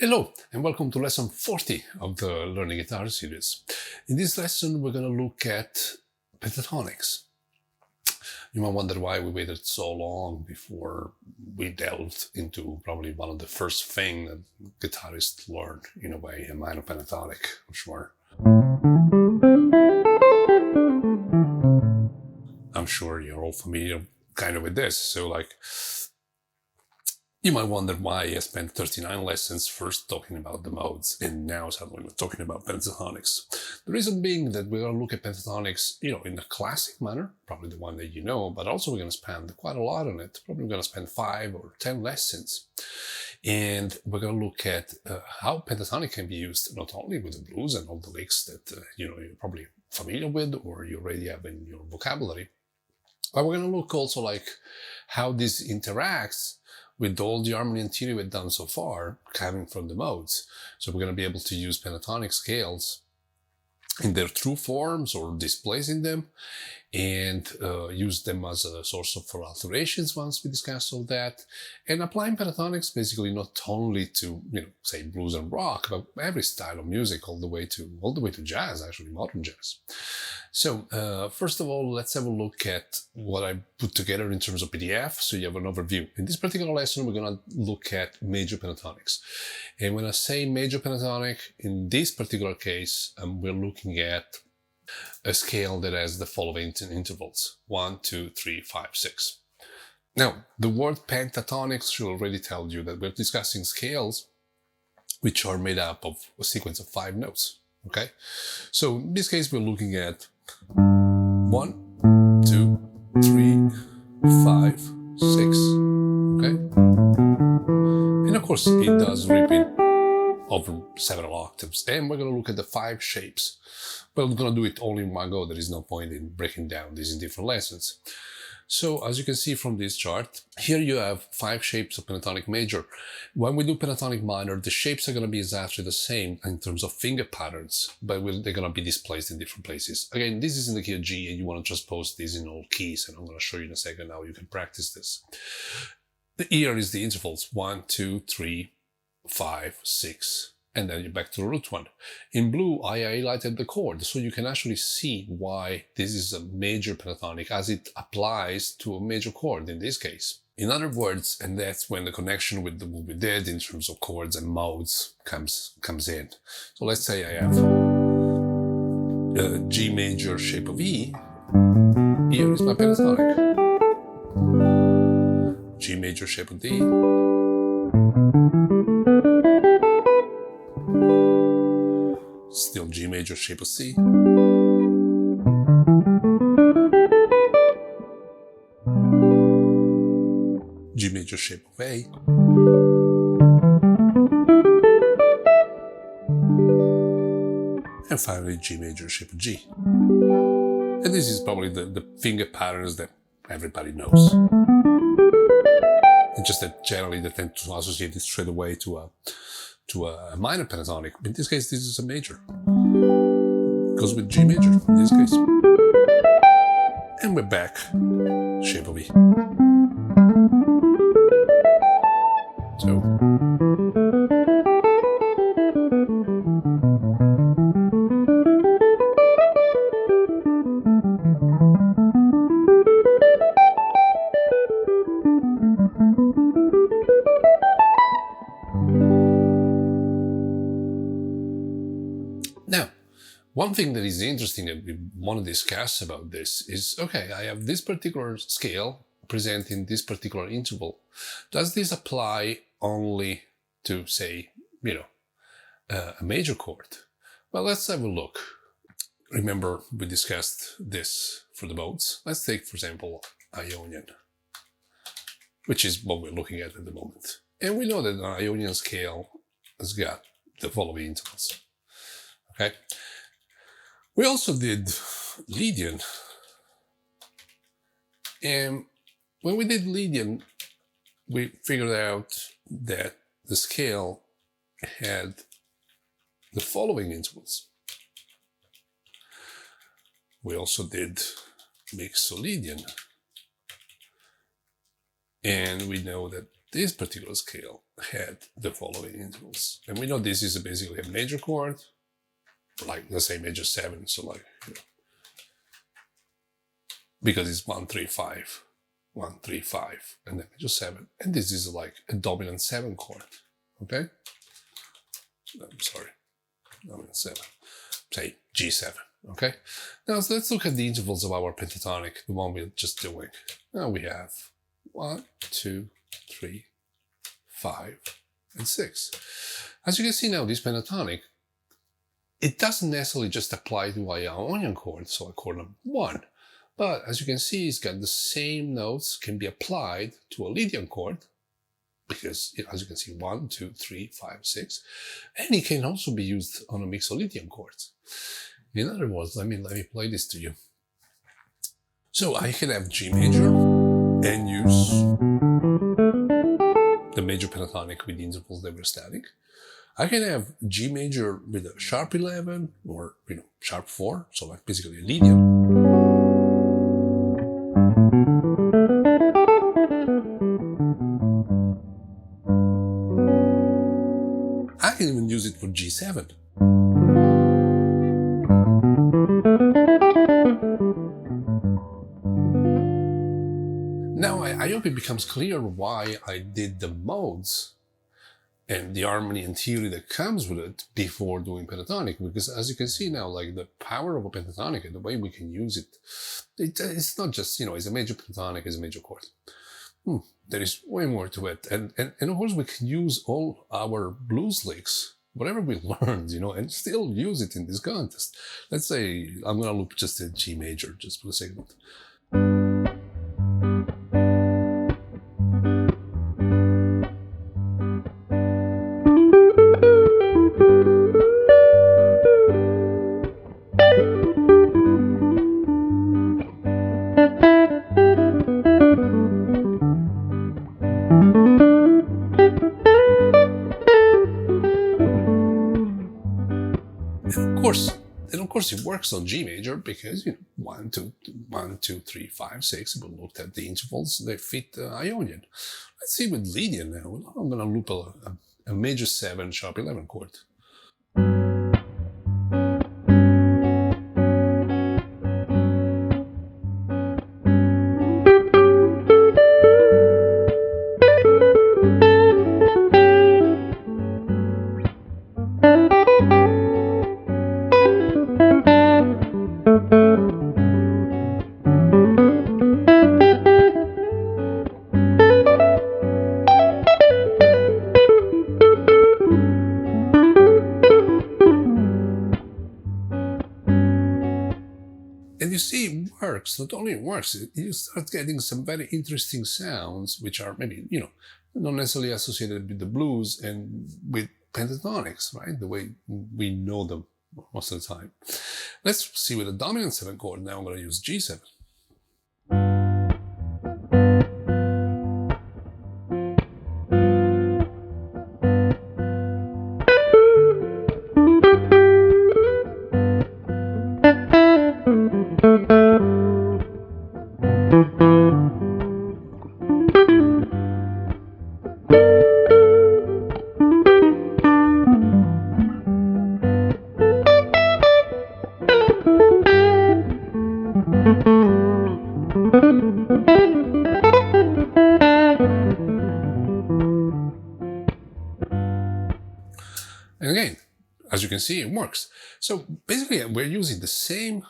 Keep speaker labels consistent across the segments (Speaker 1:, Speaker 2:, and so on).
Speaker 1: Hello and welcome to lesson 40 of the Learning Guitar series. In this lesson we're going to look at pentatonics. You might wonder why we waited so long before we delved into probably one of the first things that guitarists learn, in a way, a minor pentatonic, I'm sure. I'm sure you're all familiar kind of with this, so you might wonder why I spent 39 lessons first talking about the modes and now suddenly we're talking about pentatonics. The reason being that we're going to look at pentatonics, in a classic manner, probably the one that you know, but also we're going to spend quite a lot on it. Probably we're going to spend 5 or 10 lessons. And we're going to look at how pentatonic can be used not only with the blues and all the licks that you're probably familiar with or you already have in your vocabulary, but we're going to look also how this interacts with all the harmony and theory we've done so far, coming from the modes. So we're going to be able to use pentatonic scales in their true forms or displacing them and use them as a source for alterations once we discuss all that, and applying pentatonics basically not only to say blues and rock, but every style of music all the way to jazz, actually modern jazz. So first of all, let's have a look at what I put together in terms of PDF so you have an overview. In this particular lesson we're going to look at major pentatonics, and when I say major pentatonic in this particular case, we're looking at a scale that has the following intervals: 1, 2, 3, 5, 6. Now, the word pentatonics should already tell you that we're discussing scales which are made up of a sequence of 5 notes. Okay? So in this case, we're looking at 1, 2, 3, 5, 6. Okay? And of course, it does repeat over several octaves. And we're going to look at the 5 shapes. But we're going to do it all in one go. There is no point in breaking down these in different lessons. So as you can see from this chart, here you have 5 shapes of pentatonic major. When we do pentatonic minor, the shapes are going to be exactly the same in terms of finger patterns, but they're going to be displaced in different places. Again, this is in the key of G, and you want to transpose this in all keys, and I'm going to show you in a second how you can practice this. Here is the intervals: 1, 2, 3, 5, 6. And then you're back to the root one. In blue, I highlighted the chord, so you can actually see why this is a major pentatonic as it applies to a major chord in this case. In other words, and that's when the connection with what we did in terms of chords and modes comes in. So let's say I have a G major shape of E. Here is my pentatonic. G major shape of D. Still G major shape of C. G major shape of A. And finally G major shape of G. And this is probably the finger patterns that everybody knows. It's just that generally they tend to associate it straight away to a minor pentatonic. In this case, this is a major. Goes with G major in this case. And we're back. Shape of E. So. Now, one thing that is interesting that we want to discuss about this is, okay, I have this particular scale presenting this particular interval. Does this apply only to, say, a major chord? Well, let's have a look. Remember, we discussed this for the modes. Let's take, for example, Ionian, which is what we're looking at the moment. And we know that an Ionian scale has got the following intervals. Okay. We also did Lydian, and when we did Lydian, we figured out that the scale had the following intervals. We also did Mixolydian, And we know that this particular scale had the following intervals. And we know this is basically a major chord, like let's say major 7, so like, because it's 1, 3, 5, 1, 3, 5, and then major 7. And this is like a dominant 7 chord, okay? I'm sorry, dominant 7, say G7, okay? Now so let's look at the intervals of our pentatonic, the one we're just doing. Now we have 1, 2, 3, 5, and 6. As you can see now, this pentatonic, it doesn't necessarily just apply to a Ionian chord, so a chord number 1. But as you can see, it's got the same notes can be applied to a Lydian chord, because as you can see, 1, 2, 3, 5, 6, and it can also be used on a mix of Lydian chords. In other words, let me play this to you. So I can have G major and use the major pentatonic with the intervals that we're studying. I can have G major with a sharp 11 or sharp 4, so like basically a Lydian. I can even use it for G7. Now I hope it becomes clear why I did the modes and the harmony and theory that comes with it before doing pentatonic, because as you can see now, like the power of a pentatonic and the way we can use it, it's not just, it's a major pentatonic, it's a major chord. There is way more to it. And of course we can use all our blues licks, whatever we learned, and still use it in this contest. Let's say I'm going to loop just a G major just for a second. And of course it works on G major because 1, 2, 3, 5, 6. We looked at the intervals; they fit Ionian. Let's see with Lydian now. I'm going to loop a major 7 sharp 11 chord. And you see, it works. Not only it works, you start getting some very interesting sounds, which are maybe, not necessarily associated with the blues and with pentatonics, right? The way we know them most of the time. Let's see with a dominant 7 chord. Now I'm going to use G7. And again, as you can see, it works. So basically, we're using the same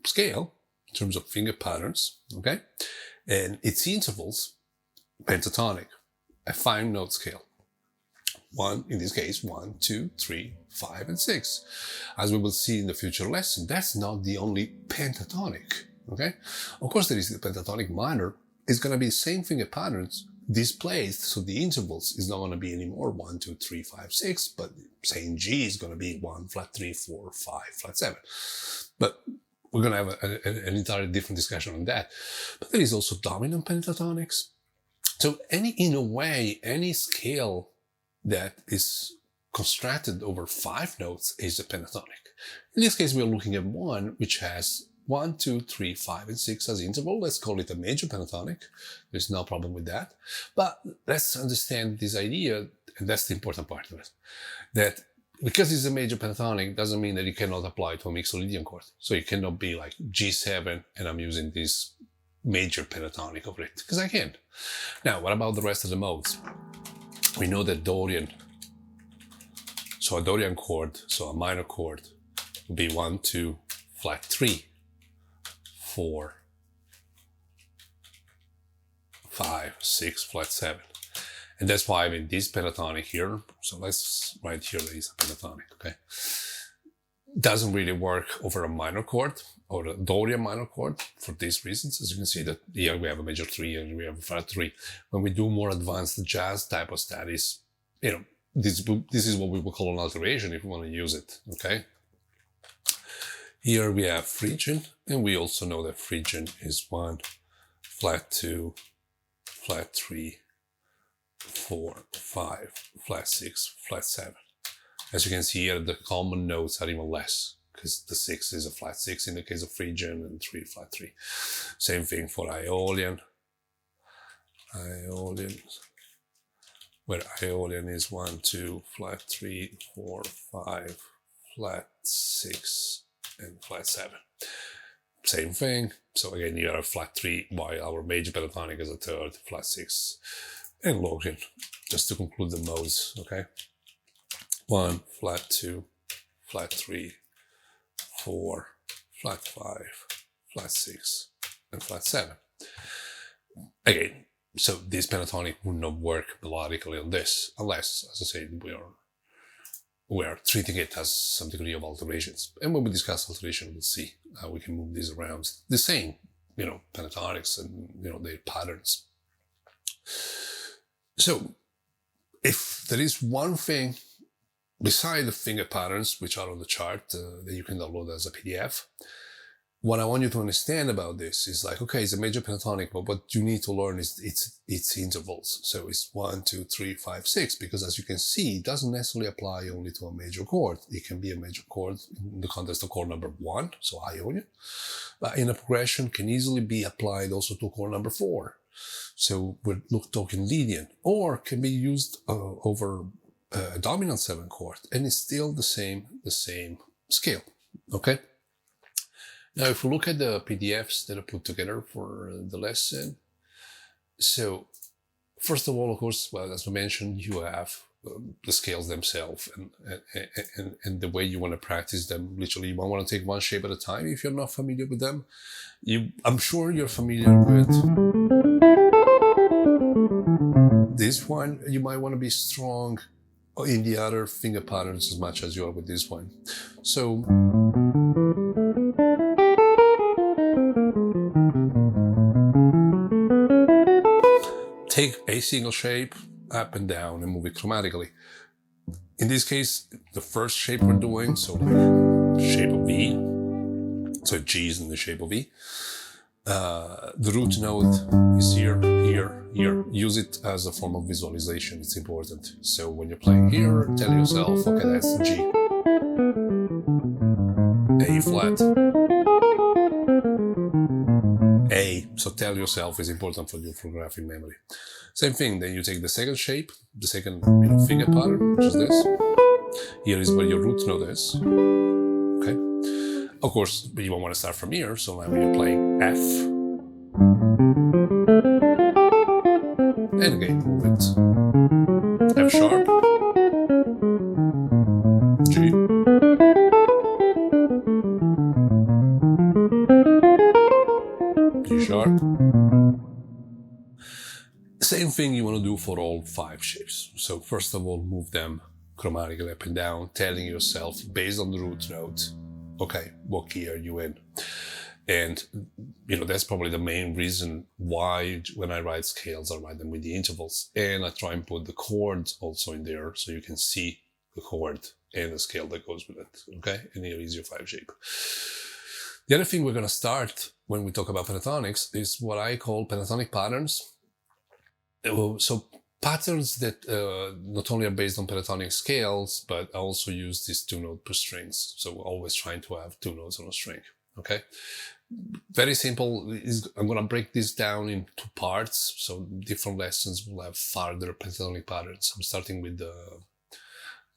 Speaker 1: scale in terms of finger patterns, okay? And its intervals, pentatonic, a 5-note scale. In this case, 1, 2, 3, 5, and 6. As we will see in the future lesson, that's not the only pentatonic, okay? Of course, there is the pentatonic minor. It's going to be the same finger patterns displaced, so the intervals is not going to be anymore 1, 2, 3, 5, 6, but saying G is going to be 1, flat 3, 4, 5, flat 7. But we're going to have an entirely different discussion on that. But there is also dominant pentatonics. So in a way, any scale that is constructed over 5 notes is a pentatonic. In this case, we're looking at one which has 1, 2, 3, 5, and 6 as interval. Let's call it a major pentatonic. There's no problem with that. But let's understand this idea, and that's the important part of it, that because it's a major pentatonic doesn't mean that you cannot apply to a mixolydian chord. So you cannot be like G7 and I'm using this major pentatonic over it, because I can't. Now, what about the rest of the modes? We know that Dorian, so a Dorian chord, so a minor chord, would be 1, 2, flat 3, 4, 5, 6, flat 7. And that's why I'm in this pentatonic here. So let's write here that it's a pentatonic, okay? Doesn't really work over a minor chord or a Dorian minor chord for these reasons. As you can see that here we have a major 3 and we have a flat 3. When we do more advanced jazz type of studies, you know, this is what we would call an alteration if we want to use it, okay? Here we have Phrygian, and we also know that Phrygian is 1, flat 2, flat 3, 4, 5, flat 6, flat 7. As you can see here, the common notes are even less, because the 6 is a flat 6 in the case of Phrygian, and 3 flat 3. Same thing for Aeolian. Where Aeolian is 1, 2, flat 3, 4, 5, flat 6, and flat 7. Same thing. So again, you have flat 3, while our major pentatonic is a third, flat 6, and Logian, just to conclude the modes, okay? 1, flat 2, flat 3, 4, flat 5, flat 6, and flat 7. Again, so this pentatonic would not work melodically on this, unless, as I said, we are treating it as some degree of alterations. And when we discuss alteration, we'll see how we can move these around. The same, you know, pentatonics and, you know, their patterns. So, if there is one thing beside the finger patterns, which are on the chart, that you can download as a PDF, what I want you to understand about this is like, okay, it's a major pentatonic, but what you need to learn is its intervals. So it's 1, 2, 3, 5, 6, because as you can see, it doesn't necessarily apply only to a major chord. It can be a major chord in the context of chord number 1, so Ionian. But in a progression, can easily be applied also to chord number 4. So we're talking Lydian, or can be used over a dominant 7 chord, and it's still the same scale, okay? Now, if we look at the PDFs that I put together for the lesson, so first of all, of course, well, as we mentioned, you have the scales themselves and the way you want to practice them. Literally, you want to take one shape at a time. If you're not familiar with them, I'm sure you're familiar with this one. You might want to be strong in the other finger patterns as much as you are with this one. So take a single shape up and down and move it chromatically. In this case, the first shape we're doing, so like shape of V, so G is in the shape of V. The root note is here, here, here. Use it as a form of visualization, it's important. So when you're playing here, tell yourself, okay, that's G. A flat. A, so tell yourself is important for your photographic memory. Same thing, then you take the second shape, the second finger pattern, which is this. Here is where your root note is. Okay. Of course, you won't want to start from here, so now you're playing F. And again, move it. F sharp. G. G sharp. Same thing you want to do for all 5 shapes. So first of all, move them chromatically up and down, telling yourself, based on the root note, okay, what key are you in? And, that's probably the main reason why when I write scales, I write them with the intervals. And I try and put the chords also in there so you can see the chord and the scale that goes with it, okay? And here is your 5 shape. The other thing we're going to start when we talk about pentatonics is what I call pentatonic patterns. So patterns that not only are based on pentatonic scales, but also use these 2 note per strings. So we're always trying to have 2 notes on a string. Okay, very simple. I'm gonna break this down into parts, so different lessons will have further pentatonic patterns. I'm starting with the,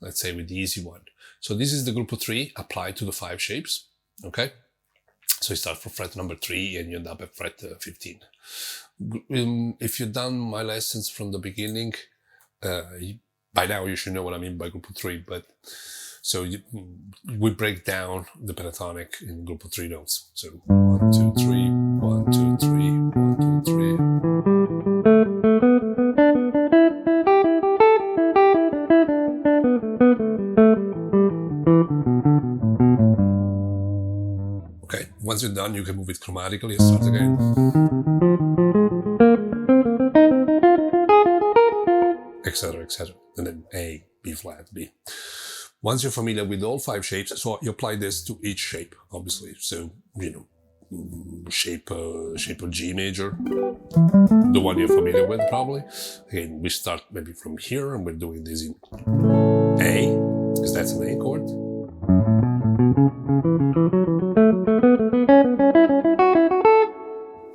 Speaker 1: let's say, with the easy one. So this is the group of 3 applied to the 5 shapes. Okay, so you start from fret number 3 and you end up at fret 15. If you've done my lessons from the beginning, by now you should know what I mean by group of 3, but so we break down the pentatonic in group of 3 notes. So 1, 2, 3, 1, 2, 3, 1, 2, 3. Okay, once you're done, you can move it chromatically and start again. Etc., etc. And then A, B flat, B. Once you're familiar with all 5 shapes, so you apply this to each shape, obviously. So, shape of G major, the one you're familiar with probably. Again, we start maybe from here and we're doing this in A, because that's an A chord.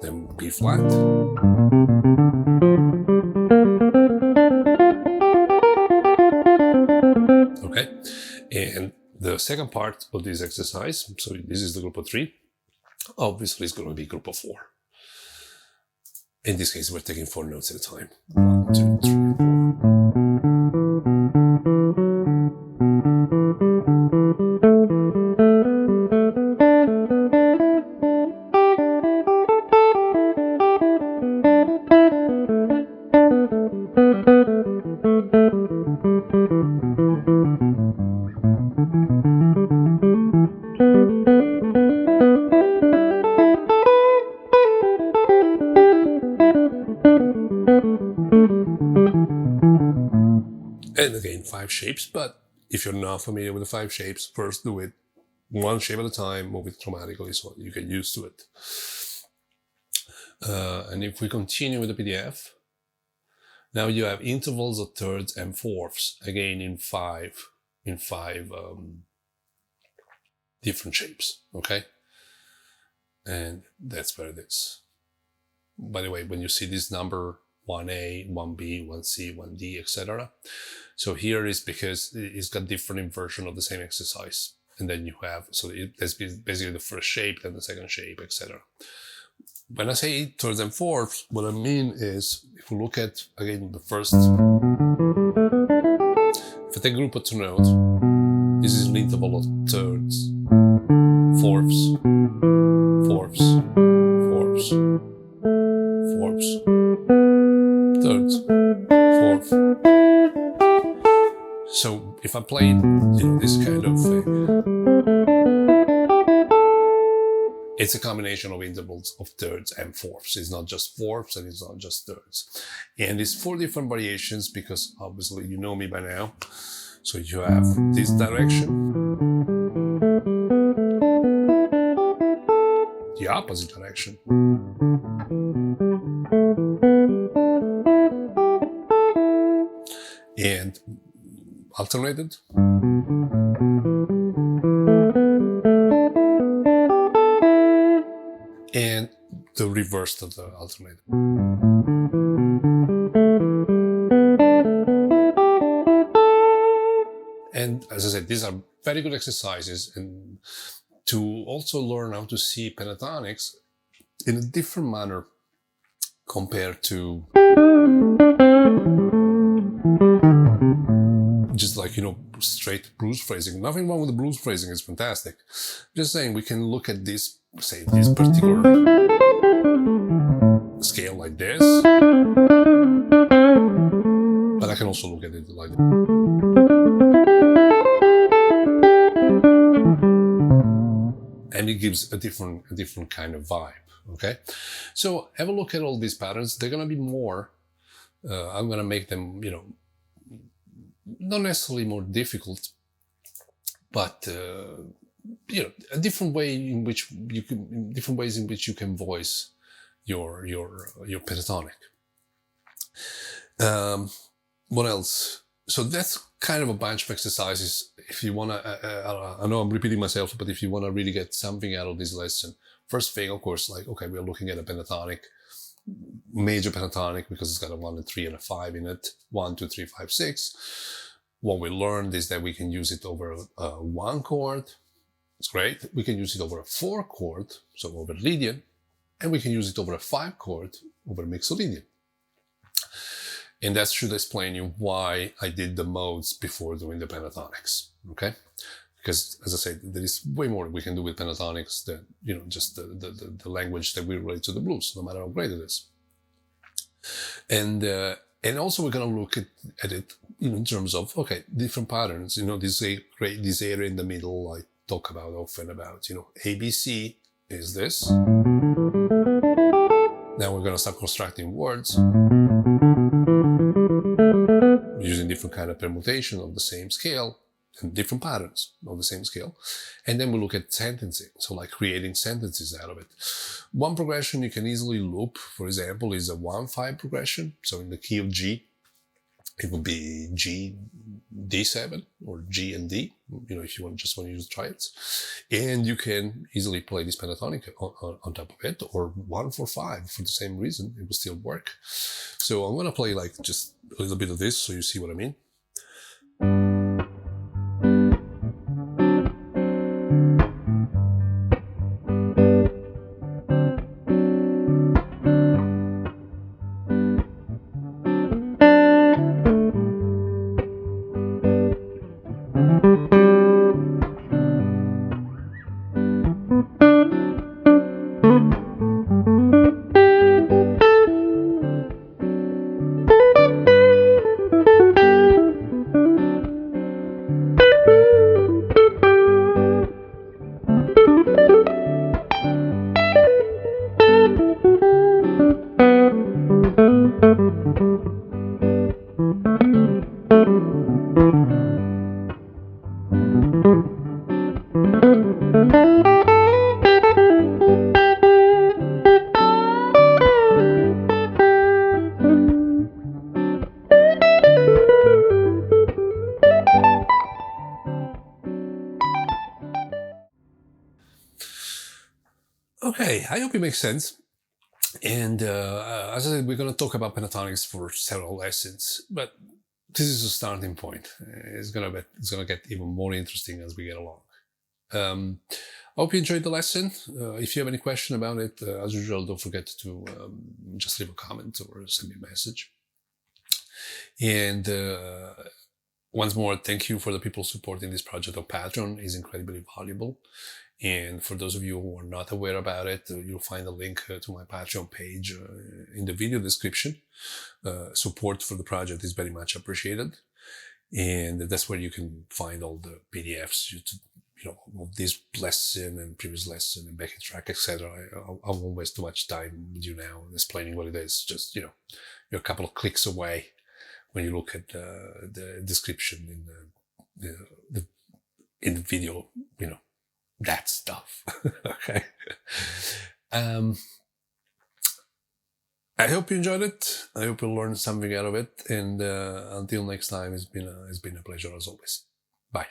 Speaker 1: Then B flat. Okay, and the second part of this exercise, so this is the group of 3, obviously it's going to be group of 4. In this case, we're taking 4 notes at a time. 1, 2, 3, and again, 5 shapes, but if you're not familiar with the 5 shapes, first do it 1 shape at a time, move it chromatically so you get used to it. And if we continue with the PDF, now you have intervals of thirds and fourths, again in five different shapes, okay? And that's where it is. By the way, when you see this number 1A, 1B, 1C, 1D, etc. So here is because it's got different inversion of the same exercise. And then you have, so that's basically the first shape, then the second shape, etc. When I say thirds and fourths, what I mean is, if we look at, again, the first, if I take a group of 2 notes, this is an interval of thirds, fourths, fourths, fourths, fourths, thirds, fourth. So if I play this kind of thing, it's a combination of intervals of thirds and fourths. It's not just fourths and it's not just thirds. And it's 4 different variations because obviously you know me by now. So you have this direction, the opposite direction, and alternated, and the reverse of the alternated. And as I said, these are very good exercises, and to also learn how to see pentatonics in a different manner compared to just like, straight blues phrasing. Nothing wrong with the blues phrasing, it's fantastic. Just saying, we can look at this, say, this particular scale like this, but I can also look at it like this. And it gives a different kind of vibe, okay? So have a look at all these patterns. They're gonna be more, I'm gonna make them, not necessarily more difficult, but a different way in which you can, different ways in which you can voice your pentatonic. What else? So that's kind of a bunch of exercises. If you want to, I know I'm repeating myself, but if you want to really get something out of this lesson, first thing, of course, like, okay, we're looking at a pentatonic, major pentatonic, because it's got a 1 and 3 and a 5 in it. 1, 2, 3, 5, 6. What we learned is that we can use it over a 1 chord. It's great. We can use it over a 4 chord, so over Lydian, and we can use it over a 5 chord, over Mixolydian. And that should explain you why I did the modes before doing the pentatonics, okay? Because, as I said, there is way more we can do with pentatonics than, just the language that we relate to the blues, no matter how great it is. And also we're going to look at it in terms of, okay, different patterns, this area in the middle I talk about often about, ABC is this. Now we're going to start constructing words using different kind of permutation of the same scale and different patterns of the same scale. And then we look at sentencing, so like creating sentences out of it. One progression you can easily loop, for example, is a 1-5 progression. So in the key of G, it would be G, D7 or G and D, if you just want to use triads. And you can easily play this pentatonic on top of it, or 1-4-5 for the same reason. It will still work. So I'm going to play like just a little bit of this so you see what I mean. Okay, I hope it makes sense. And as I said, we're going to talk about pentatonics for several lessons, but this is a starting point. It's going to get even more interesting as we get along. I hope you enjoyed the lesson. If you have any question about it, as usual, don't forget to just leave a comment or send me a message. And once more, thank you for the people supporting this project on Patreon. It's incredibly valuable. And for those of you who are not aware about it, you'll find a link to my Patreon page in the video description. Support for the project is very much appreciated. And that's where you can find all the PDFs, of this lesson and previous lesson and backing track, etc. I won't waste too much time with you now explaining what it is. Just, you're a couple of clicks away when you look at the description in the video, that stuff. Okay. I hope you enjoyed it. I hope you learned something out of it. And until next time, it's been a pleasure as always. Bye.